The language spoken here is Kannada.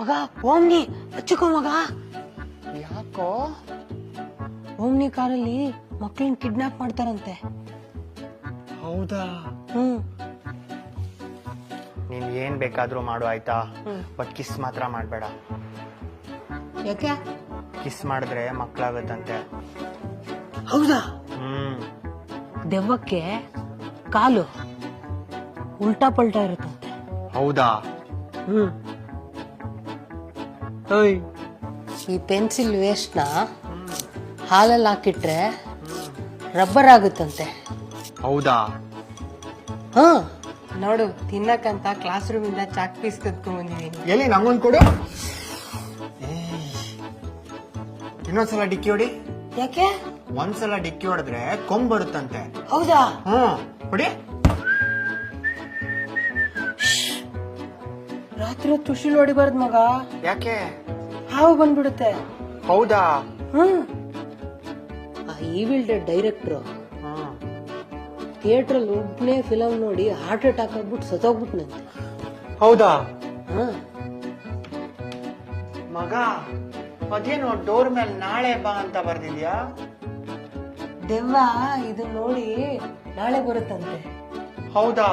ಮಗ ಓಮ್ನಿ ಹಚ್ಚಿಕೋ ಮಗ. ಯಾಕೋ? ಓಮ್ನಿ ಕಾರಲ್ಲಿ ಮಕ್ಳನ್ನ ಕಿಡ್ನಾಪ್ ಮಾಡ್ತಾರಂತೆ. ಹೌದಾ? ನೀನ್ ಏನ್ ಬೇಕಾದ್ರೂ ಮಾಡು ಆಯ್ತಾ, ಬಟ್ ಕಿಸ್ ಮಾತ್ರ ಮಾಡ್ಬೇಡ. ಯಾಕೆ? ಕಿಸ್ ಮಾಡಿದ್ರೆ ಮಕ್ಳಾಗತ್ತಂತೆ. ಹೌದಾ? ದೆವ್ವಕ್ಕೆ ಕಾಲು ಉಲ್ಟಾ ಪಲ್ಟಾ ಇರುತ್ತಂತೆ. ಹೌದಾ? ಈ ಪೆನ್ಸಿಲ್ ವೇಸ್ಟ್ ನ ಹಾಲಲ್ಲಿ ಹಾಕಿಟ್ರೆ ರಬ್ಬರ್ ಆಗುತ್ತಂತೆ. ಹೌದಾ? ನೋಡು, ತಿನ್ನಕ್ಕಂತ ಕ್ಲಾಸ್ ರೂಮ್ ಇಂದ ಚಾಕ್ ಪೀಸ್ ಕತ್ಕೊಂಡ್ ಬಂದಿದೀನಿ. ಎಲ್ಲಿ ನಂಗೊಂದ್ ಕೊಡು. ಇನ್ನೊಂದ್ಸಲ ಡಿಕ್ಕಿ ಹೊಡಿ. ಯಾಕೆ? ಒಂದ್ಸಲ ಡಿಕ್ಕಿ ಹೊಡೆದ್ರೆ ಕೊಂಬ್ ಬರುತ್ತಂತೆ. ಹೌದಾ? ಹೊಡಿ. ರಾತ್ರಿ ಹೊತ್ತು ತುಶಿಲ್ ಹೊಡಿಬಾರ್ದು ಮಗ, ಯಾಕೆ? ಹಾವು ಬಂದ್ಬಿಡುತ್ತೆ. ಹೌದಾ? ಆ ಈವಿಲ್ ಡೆಡ್ ಡೈರೆಕ್ಟ್ರು ಥಿಯೇಟರ್ ಅಲ್ಲಿ ಒಬ್ಬನೇ ಫಿಲಮ್ ನೋಡಿ ಹಾರ್ಟ್ ಅಟ್ಯಾಕ್ ಆಗ್ಬಿಟ್ಟು ಸತ್ತೋಗ್ಬಿಟ್ನಂತೆ. ಹೌದಾ? ಮಗ, ಅದೇನು ಡೋರ್ ಮೇಲೆ ನಾಳೆ ಬಾ ಅಂತ ಬರ್ದಿದ್ಯಾ? ದೆವ್ವ ಇದನ್ನ ನೋಡಿ ನಾಳೆ ಬರುತ್ತಂತೆ. ಹೌದಾ?